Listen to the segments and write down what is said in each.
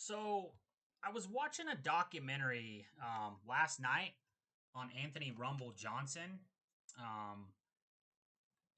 So I was watching a documentary last night on Anthony Rumble Johnson, um,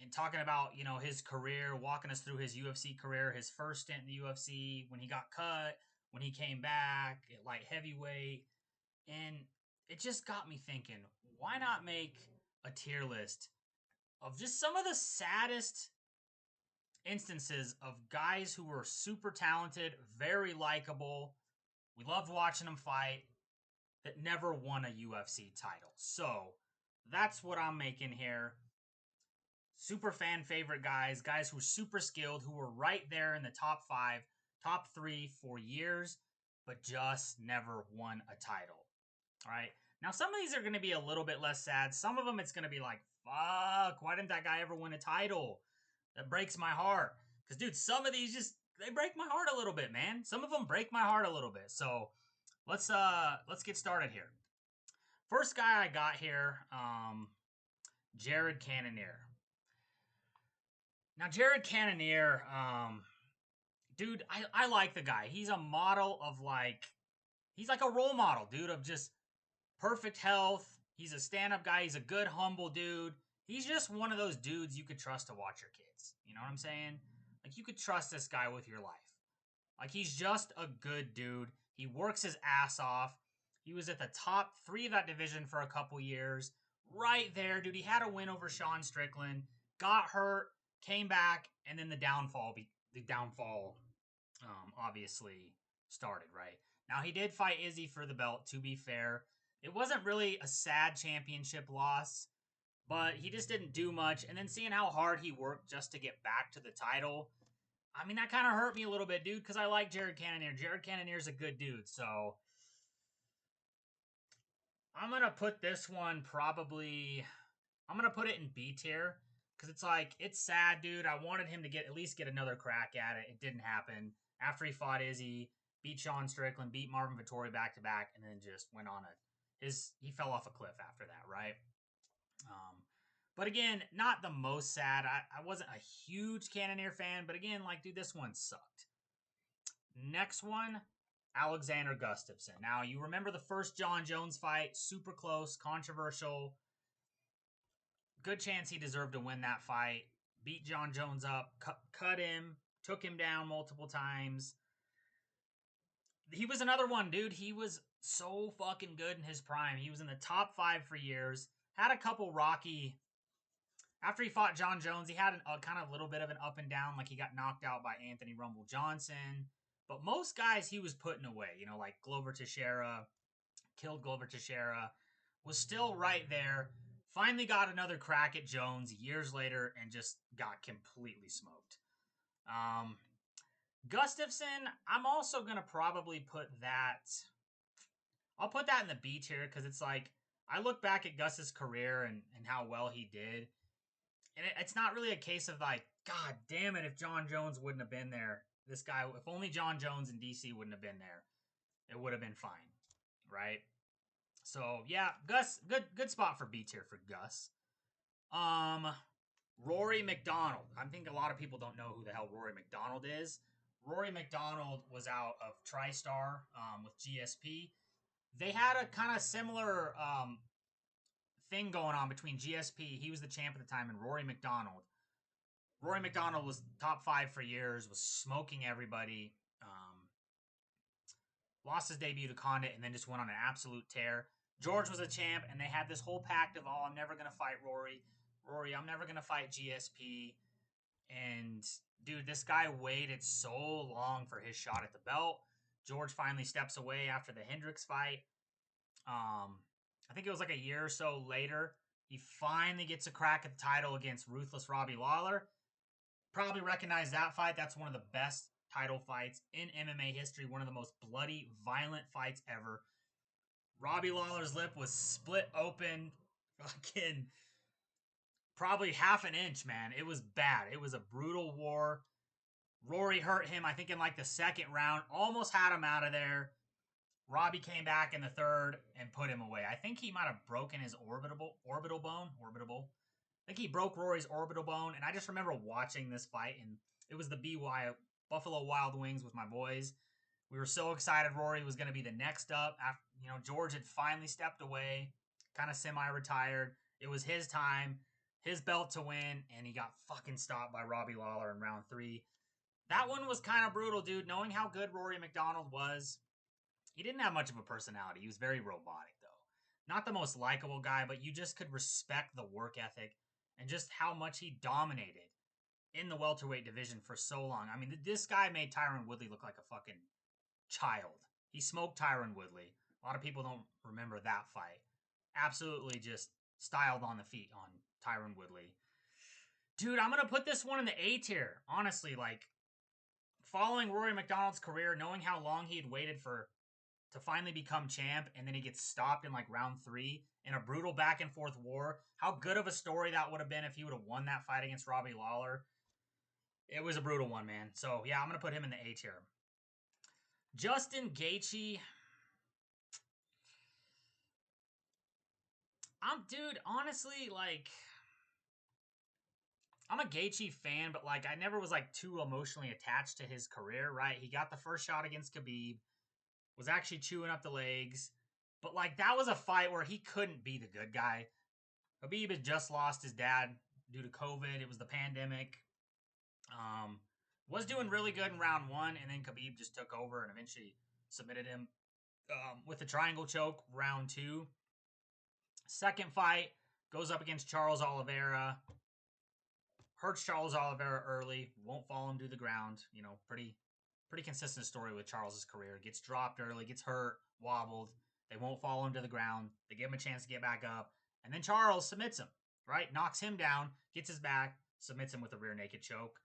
and talking about his career, walking us through his UFC career, his first stint in the UFC, when he got cut, when he came back at light heavyweight, and it just got me thinking, why not make a tier list of just some of the saddest instances of guys who were super talented, very likable. We loved watching them fight, that never won a UFC title. So that's what I'm making here. Super fan favorite guys who were super skilled, who were right there in the top five, top three for years, but just never won a title. All right. Now, some of these are going to be a little bit less sad. Some of them, it's going to be like, fuck, why didn't that guy ever win a title? That breaks my heart. Because, dude, some of these they break my heart a little bit, man. Some of them break my heart a little bit. So let's get started here. First guy I got here, Jared Cannonier. Now, Jared Cannonier, dude, I like the guy. He's a model of he's like a role model, dude, of just perfect health. He's a stand-up guy. He's a good, humble dude. He's just one of those dudes you could trust to watch your kids. You know what I'm saying? Like, you could trust this guy with your life. Like, he's just a good dude. He works his ass off. He was at the top three of that division for a couple years. Right there, dude. He had a win over Sean Strickland. Got hurt, came back, and then the downfall obviously started, right? Now, he did fight Izzy for the belt, to be fair. It wasn't really a sad championship loss, but he just didn't do much. And then seeing how hard he worked just to get back to the title, I mean, that kind of hurt me a little bit, dude, because I like Jared Cannonier. Jared Cannonier's a good dude, so I'm going to put this one I'm going to put it in B tier, because it's sad, dude. I wanted him to at least get another crack at it. It didn't happen. After he fought Izzy, beat Sean Strickland, beat Marvin Vettori back-to-back, and then just went on he fell off a cliff after that, right? But again, not the most sad. I wasn't a huge Cannonier fan, but again, dude, this one sucked. Next one, Alexander Gustafsson. Now, you remember the first John Jones fight, super close, controversial. Good chance he deserved to win that fight. Beat John Jones up, cut him, took him down multiple times. He was another one, dude. He was so fucking good in his prime. He was in the top five for years. Had a couple rocky. After he fought John Jones, he had a kind of little bit of an up and down. Like, he got knocked out by Anthony Rumble Johnson. But most guys he was putting away. Like Glover Teixeira, killed Glover Teixeira, was still right there. Finally got another crack at Jones years later and just got completely smoked. Gustafsson, I'm also going to probably put that. I'll put that in the B tier because it's like, I look back at Gus's career and how well he did. And it's not really a case of like, God damn it, if John Jones wouldn't have been there, this guy, if only John Jones and DC wouldn't have been there, it would have been fine, right? So yeah, Gus, good spot for B tier for Gus. Rory McDonald. I think a lot of people don't know who the hell Rory McDonald is. Rory McDonald was out of TriStar with GSP. They had a kind of similar thing going on between GSP. He was the champ at the time, and Rory McDonald. Rory McDonald was top five for years, was smoking everybody. Lost his debut to Condit, and then just went on an absolute tear. George was a champ, and they had this whole pact of, oh, I'm never going to fight Rory. Rory, I'm never going to fight GSP. And, dude, this guy waited so long for his shot at the belt. George finally steps away after the Hendricks fight. I think it was like a year or so later. He finally gets a crack at the title against Ruthless Robbie Lawler. Probably recognize that fight. That's one of the best title fights in MMA history. One of the most bloody, violent fights ever. Robbie Lawler's lip was split open. Fucking probably half an inch, man. It was bad. It was a brutal war. Rory hurt him, I think, in like the second round. Almost had him out of there. Robbie came back in the third and put him away. I think he might have broken his orbital bone. I think he broke Rory's orbital bone. And I just remember watching this fight, and it was the Buffalo Wild Wings with my boys. We were so excited Rory was going to be the next up. After, George had finally stepped away, kind of semi-retired. It was his time, his belt to win, and he got fucking stopped by Robbie Lawler in round 3. That one was kind of brutal, dude. Knowing how good Rory McDonald was, he didn't have much of a personality. He was very robotic, though. Not the most likable guy, but you just could respect the work ethic and just how much he dominated in the welterweight division for so long. I mean, this guy made Tyron Woodley look like a fucking child. He smoked Tyron Woodley. A lot of people don't remember that fight. Absolutely just styled on the feet on Tyron Woodley. Dude, I'm going to put this one in the A tier. Honestly, like, following Rory McDonald's career, knowing how long he had waited to finally become champ, and then he gets stopped in like round 3 in a brutal back and forth war. How good of a story that would have been if he would have won that fight against Robbie Lawler. It was a brutal one, man. So yeah, I'm gonna put him in the A tier. Justin Gaethje. Dude, honestly, like, I'm a Gaethje fan, but like I never was like too emotionally attached to his career, right? He got the first shot against Khabib, was actually chewing up the legs, but like that was a fight where he couldn't be the good guy. Khabib had just lost his dad due to COVID. It was the pandemic. Was doing really good in round 1, and then Khabib just took over and eventually submitted him with a triangle choke round 2. Second fight goes up against Charles Oliveira. Hurts Charles Oliveira early. Won't fall him to the ground. Pretty consistent story with Charles's career. Gets dropped early, gets hurt, wobbled. They won't fall him to the ground. They give him a chance to get back up. And then Charles submits him, right? Knocks him down, gets his back, submits him with a rear naked choke.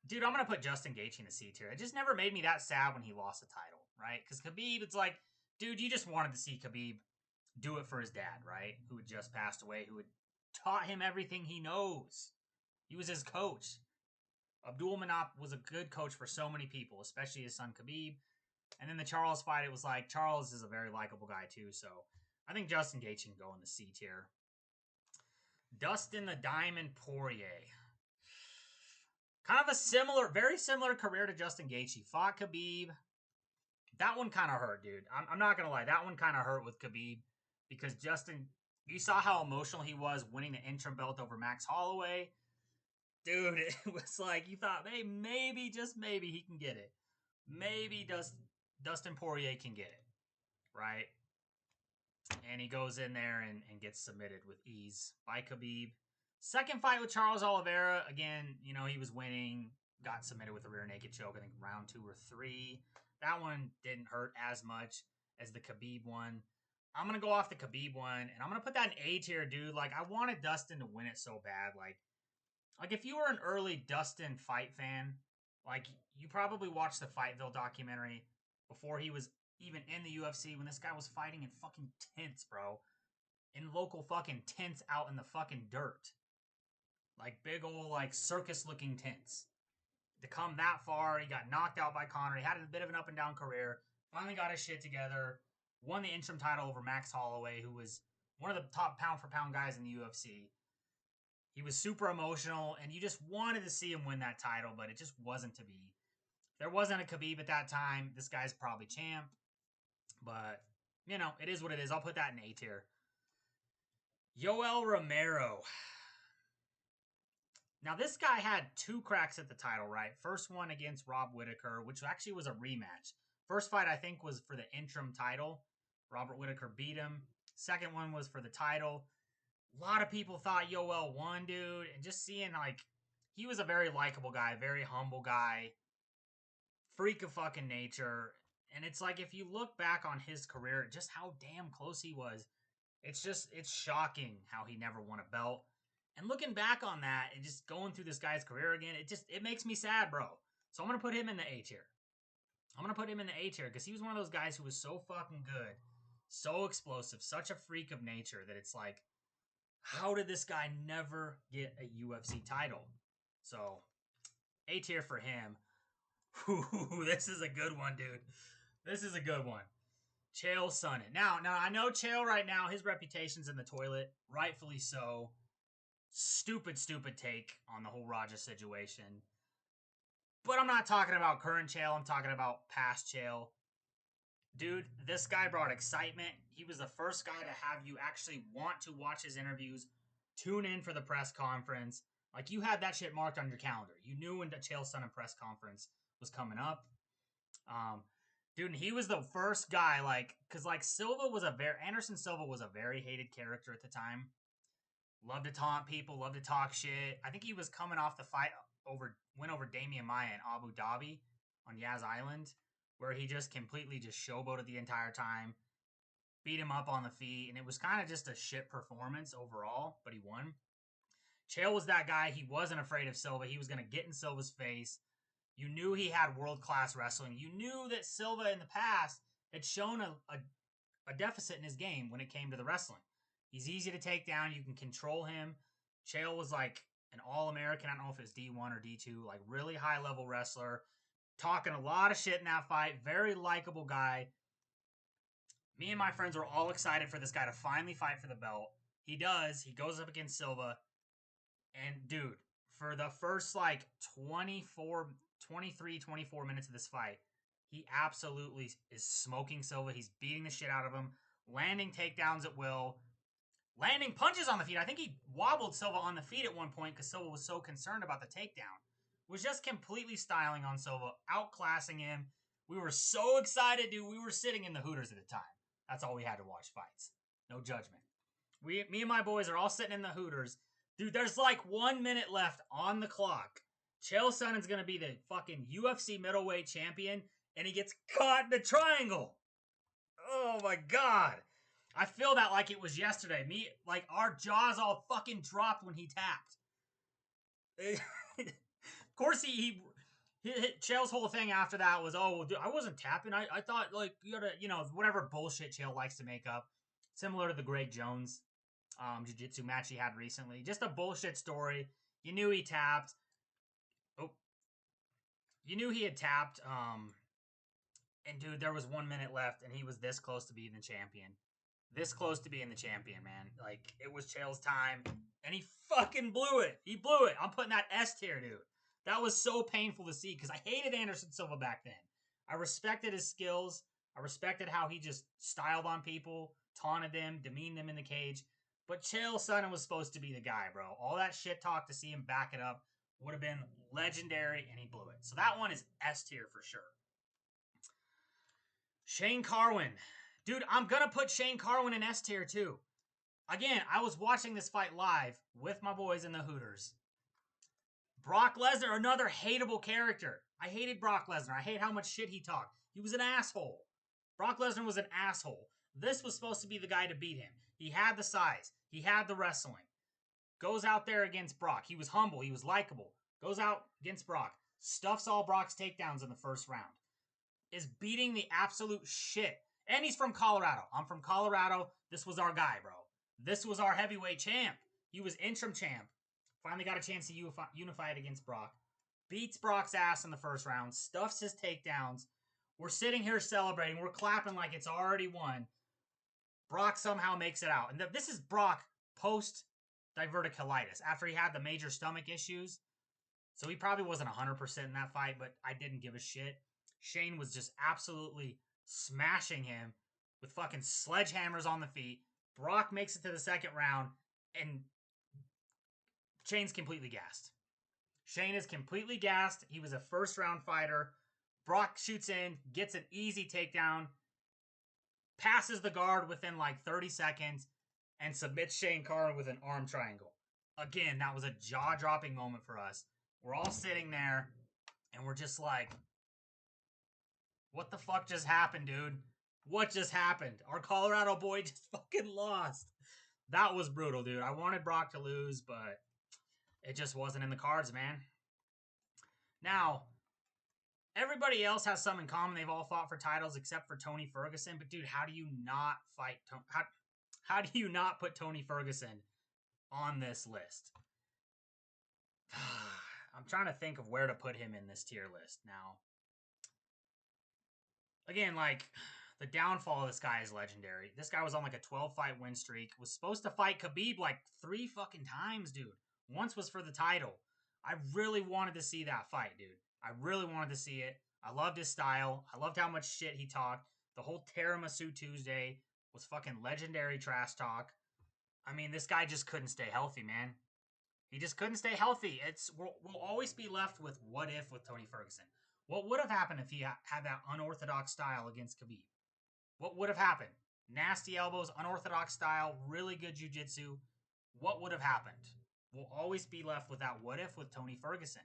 Dude, I'm going to put Justin Gaethje in the C tier. It just never made me that sad when he lost the title, right? Because Khabib, it's like, dude, you just wanted to see Khabib do it for his dad, right? Who had just passed away, who had taught him everything he knows. He was his coach. Abdul Manap was a good coach for so many people, especially his son Khabib. And then the Charles fight, it was like, Charles is a very likable guy too, so I think Justin Gaethje can go in the C tier. Dustin the Diamond Poirier. Kind of a very similar career to Justin Gaethje. Fought Khabib. That one kind of hurt, dude. I'm not going to lie. That one kind of hurt with Khabib because Justin, you saw how emotional he was winning the interim belt over Max Holloway. Dude, it was like you thought, hey, maybe, just maybe he can get it. Maybe Dustin Poirier can get it, right? And he goes in there and gets submitted with ease by Khabib. Second fight with Charles Oliveira. Again, he was winning. Got submitted with a rear naked choke, I think round 2 or 3. That one didn't hurt as much as the Khabib one. I'm going to go off the Khabib one, and I'm going to put that in A tier, dude. Like, I wanted Dustin to win it so bad. Like if you were an early Dustin fight fan, like, you probably watched the Fightville documentary before he was even in the UFC when this guy was fighting in fucking tents, bro. In local fucking tents out in the fucking dirt. Like big old, like, circus-looking tents. To come that far, he got knocked out by Conor. He had a bit of an up and down career. Finally got his shit together. Won the interim title over Max Holloway, who was one of the top pound-for-pound guys in the UFC. He was super emotional, and you just wanted to see him win that title, but it just wasn't to be. There wasn't a Khabib at that time. This guy's probably champ. But, it is what it is. I'll put that in A tier. Yoel Romero. Now, this guy had 2 cracks at the title, right? First one against Rob Whittaker, which actually was a rematch. First fight, I think, was for the interim title. Robert Whittaker beat him. Second one was for the title. A lot of people thought Yoel won, dude. And just seeing, like, he was a very likable guy, very humble guy. Freak of fucking nature. And it's like, if you look back on his career, just how damn close he was, it's shocking how he never won a belt. And looking back on that and just going through this guy's career again, it makes me sad, bro. So I'm going to put him in the A tier. I'm going to put him in the A tier because he was one of those guys who was so fucking good, so explosive, such a freak of nature that it's like, how did this guy never get a UFC title? So, A tier for him. Ooh, this is a good one, dude. This is a good one. Chael Sonnen. Now I know Chael right now, his reputation's in the toilet, rightfully so. Stupid take on the whole Raja situation. But I'm not talking about current Chael. I'm talking about past Chael. Dude, this guy brought excitement. He was the first guy to have you actually want to watch his interviews, tune in for the press conference. Like, you had that shit marked on your calendar. You knew when the Chael Sonnen press conference was coming up. Dude, and he was the first guy, like, because, like, Anderson Silva was a very hated character at the time. Loved to taunt people, loved to talk shit. I think he was coming off the fight win over Damian Maia in Abu Dhabi on Yaz Island, where he just completely just showboated the entire time, beat him up on the feet, and it was kind of just a shit performance overall, but he won. Chael was that guy. He wasn't afraid of Silva. He was going to get in Silva's face. You knew he had world-class wrestling. You knew that Silva in the past had shown a deficit in his game when it came to the wrestling. He's easy to take down. You can control him. Chael was like an All-American. I don't know if it was D1 or D2, like really high-level wrestler. Talking a lot of shit in that fight. Very likable guy. Me and my friends were all excited for this guy to finally fight for the belt. He does. He goes up against Silva. And, dude, for the first, like, 24 minutes of this fight, he absolutely is smoking Silva. He's beating the shit out of him, landing takedowns at will, landing punches on the feet. I think he wobbled Silva on the feet at one point because Silva was so concerned about the takedown. Was just completely styling on Silva, outclassing him. We were so excited, dude. We were sitting in the Hooters at the time. That's all we had to watch fights. No judgment. Me and my boys are all sitting in the Hooters. Dude, there's like 1 minute left on the clock. Chael Sonnen's going to be the fucking UFC middleweight champion, and he gets caught in the triangle. Oh my God. I feel that like it was yesterday. Like, our jaws all fucking dropped when he tapped. Of course, he Chael's whole thing after that was, oh, dude, I wasn't tapping. I thought, like, you gotta, whatever bullshit Chael likes to make up. Similar to the Greg Jones jiu-jitsu match he had recently. Just a bullshit story. You knew he tapped. Oh. You knew he had tapped. And, dude, there was 1 minute left, and he was this close to being the champion. This close to being the champion, man. Like, it was Chael's time, and he fucking blew it. He blew it. I'm putting that S tier, dude. That was so painful to see, because I hated Anderson Silva back then. I respected his skills. I respected how he just styled on people, taunted them, demeaned them in the cage. But Chael Sonnen was supposed to be the guy, bro. All that shit talk to see him back it up would have been legendary, and he blew it. So that one is S tier for sure. Shane Carwin. Dude, I'm going to put Shane Carwin in S tier too. Again, I was watching this fight live with my boys in the Hooters. Brock Lesnar, another hateable character. I hated Brock Lesnar. I hate how much shit he talked. He was an asshole. Brock Lesnar was an asshole. This was supposed to be the guy to beat him. He had the size. He had the wrestling. Goes out there against Brock. He was humble. He was likable. Goes out against Brock. Stuffs all Brock's takedowns in the first round. Is beating the absolute shit. And he's from Colorado. I'm from Colorado. This was our guy, bro. This was our heavyweight champ. He was interim champ. Finally got a chance to unify it against Brock. Beats Brock's ass in the first round. Stuffs his takedowns. We're sitting here celebrating. We're clapping like it's already won. Brock somehow makes it out. And this is Brock post-diverticulitis. After he had the major stomach issues. So he probably wasn't 100% in that fight, but I didn't give a shit. Shane was just absolutely smashing him with fucking sledgehammers on the feet. Brock makes it to the second round, and Shane's completely gassed. Shane is completely gassed. He was a first-round fighter. Brock shoots in, gets an easy takedown, passes the guard within like 30 seconds, and submits Shane Carwin with an arm triangle. Again, that was a jaw-dropping moment for us. We're all sitting there, and we're just like, what the fuck just happened, dude? What just happened? Our Colorado boy just fucking lost. That was brutal, dude. I wanted Brock to lose, but it just wasn't in the cards, man. Now, everybody else has some in common. They've all fought for titles except for Tony Ferguson. But, dude, how do you not fight? How do you not put Tony Ferguson on this list? I'm trying to think of where to put him in this tier list now. Again, like, the downfall of this guy is legendary. This guy was on like a 12-fight win streak. Was supposed to fight Khabib like 3 fucking times, dude. Once was for the title. I really wanted to see that fight, dude. I really wanted to see it. I loved his style. I loved how much shit he talked. The whole Tiramisu Tuesday was fucking legendary trash talk. I mean, this guy just couldn't stay healthy, man. He just couldn't stay healthy. We'll always be left with what if with Tony Ferguson. What would have happened if he had that unorthodox style against Khabib? What would have happened? Nasty elbows, unorthodox style, really good jiu-jitsu. What would have happened? We'll always be left with that what if with Tony Ferguson.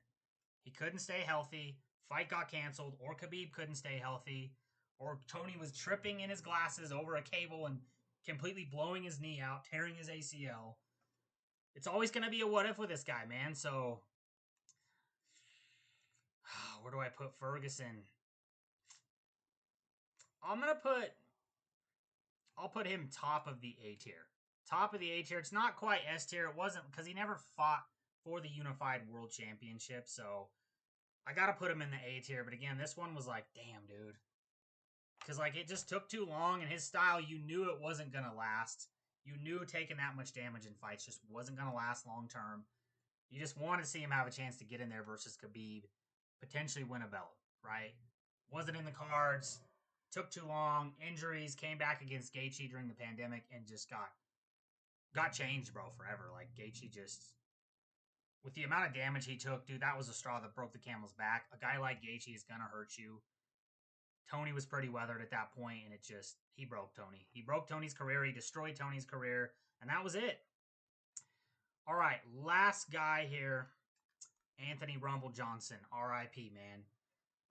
He couldn't stay healthy. Fight got canceled, or Khabib couldn't stay healthy, or Tony was tripping in his glasses over a cable and completely blowing his knee out, tearing his ACL. It's always going to be a what if with this guy, man. So, where do I put Ferguson? I'll put him top of the A tier. Top of the A tier. It's not quite S tier. It wasn't because he never fought for the Unified World Championship. So I got to put him in the A tier. But again, this one was like, damn, dude. Because like it just took too long, and his style, you knew it wasn't going to last. You knew taking that much damage in fights just wasn't going to last long term. You just wanted to see him have a chance to get in there versus Khabib, potentially win a belt, right? Wasn't in the cards. Took too long. Injuries. Came back against Gaethje during the pandemic and just got changed, bro, forever. Like Gaethje just, with the amount of damage he took, dude, that was a straw that broke the camel's back. A guy like Gaethje is gonna hurt you. Tony was pretty weathered at that point, and he broke Tony. He broke Tony's career. He destroyed Tony's career, and that was it. All right, last guy here, Anthony Rumble Johnson, R.I.P. Man.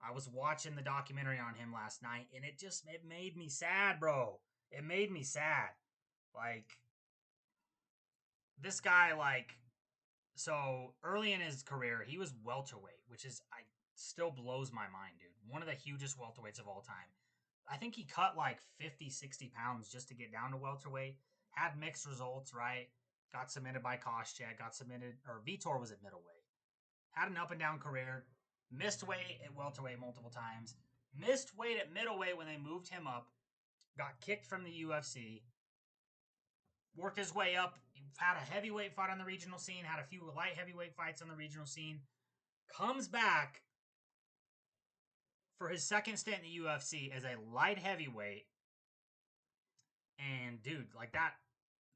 I was watching the documentary on him last night, and it made me sad, bro. It made me sad. Like, this guy, like, so early in his career, he was welterweight, which still blows my mind, dude. One of the hugest welterweights of all time. I think he cut like 50, 60 pounds just to get down to welterweight. Had mixed results, right? Got submitted by Koscheck, or Vitor was at middleweight. Had an up and down career. Missed weight at welterweight multiple times. Missed weight at middleweight when they moved him up. Got kicked from the UFC. Worked his way up. Had a heavyweight fight on the regional scene. Had a few light heavyweight fights on the regional scene. Comes back for his second stint in the UFC as a light heavyweight. And, dude, like that,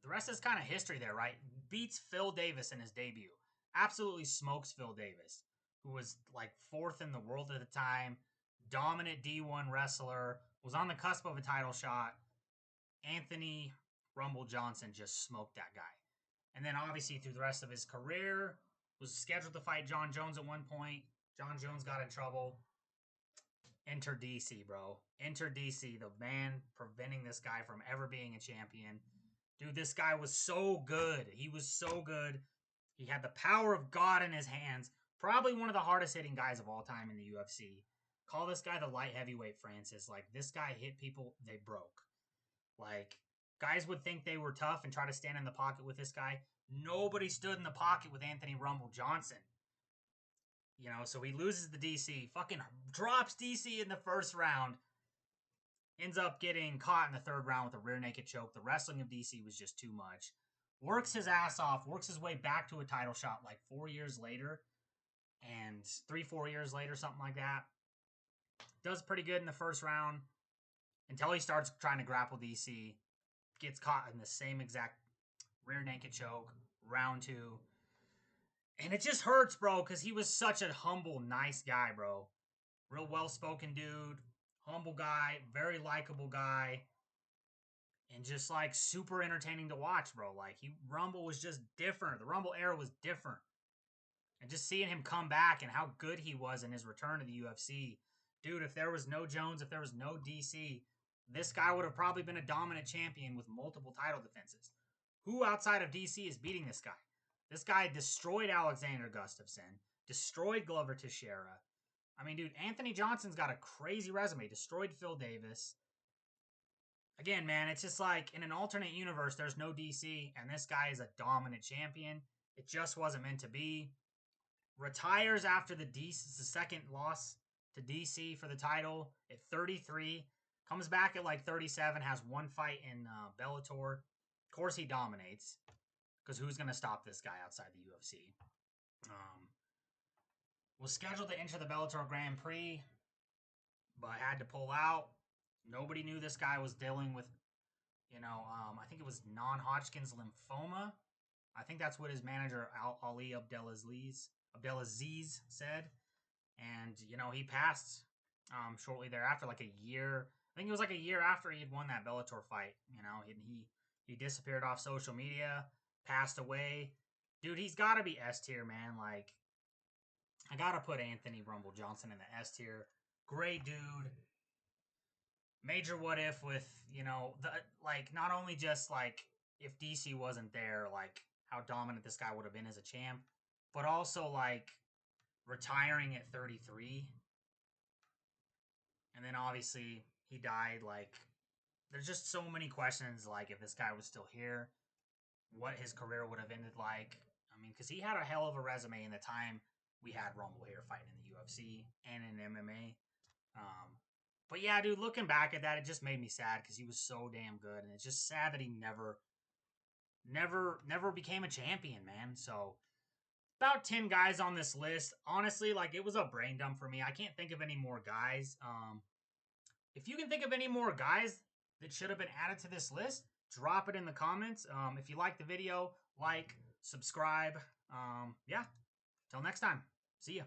the rest is kind of history there, right? Beats Phil Davis in his debut. Absolutely smokes Phil Davis, who was like fourth in the world at the time, dominant D1 wrestler, was on the cusp of a title shot. Anthony Rumble Johnson just smoked that guy. And then obviously through the rest of his career, was scheduled to fight John Jones at one point. John Jones got in trouble. Enter DC, bro. Enter DC, the man preventing this guy from ever being a champion. Dude, this guy was so good. He was so good. He had the power of God in his hands. Probably one of the hardest hitting guys of all time in the UFC. Call this guy the light heavyweight Francis. Like, this guy hit people, they broke. Like, guys would think they were tough and try to stand in the pocket with this guy. Nobody stood in the pocket with Anthony Rumble Johnson. You know, so he loses the DC. Fucking drops DC in the first round. Ends up getting caught in the third round with a rear naked choke. The wrestling of DC was just too much. Works his ass off. Works his way back to a title shot like 4 years later. And 3-4 years later, something like that. Does pretty good in the first round. Until he starts trying to grapple DC. Gets caught in the same exact rear naked choke. Round 2. And it just hurts, bro, because he was such a humble, nice guy, bro. Real well-spoken dude. Humble guy. Very likable guy. And just, like, super entertaining to watch, bro. Like, Rumble was just different. The Rumble era was different. And just seeing him come back and how good he was in his return to the UFC. Dude, if there was no Jones, if there was no DC, this guy would have probably been a dominant champion with multiple title defenses. Who outside of DC is beating this guy? This guy destroyed Alexander Gustafsson, destroyed Glover Teixeira. I mean, dude, Anthony Johnson's got a crazy resume. Destroyed Phil Davis. Again, man, it's just like in an alternate universe, there's no DC, and this guy is a dominant champion. It just wasn't meant to be. Retires after the second loss to DC for the title at 33. Comes back at like 37, has one fight in Bellator. Of course, he dominates. Because who's going to stop this guy outside the UFC? Was scheduled to enter the Bellator Grand Prix, but had to pull out. Nobody knew this guy was dealing with, I think it was non-Hodgkin's lymphoma. I think that's what his manager Ali Abdelaziz said, and he passed shortly thereafter, like a year. I think it was like a year after he had won that Bellator fight. He disappeared off social media, passed away. Dude, he's got to be S tier, man. Like, I gotta put Anthony Rumble Johnson in the S tier. Great dude. Major what if with the like not only just like if DC wasn't there, like how dominant this guy would have been as a champ, but also like retiring at 33, and then obviously he died. Like, there's just so many questions. Like, if this guy was still here, what his career would have ended like. I mean, because he had a hell of a resume in the time we had Rumble here fighting in the UFC and in MMA. But yeah, dude, looking back at that, it just made me sad because he was so damn good, and it's just sad that he never became a champion, man. So about 10 guys on this list. Honestly, like, it was a brain dump for me. I can't think of any more guys. If you can think of any more guys that should have been added to this list, drop it in the comments. If you like the video, like, subscribe. Yeah. Till next time. See ya.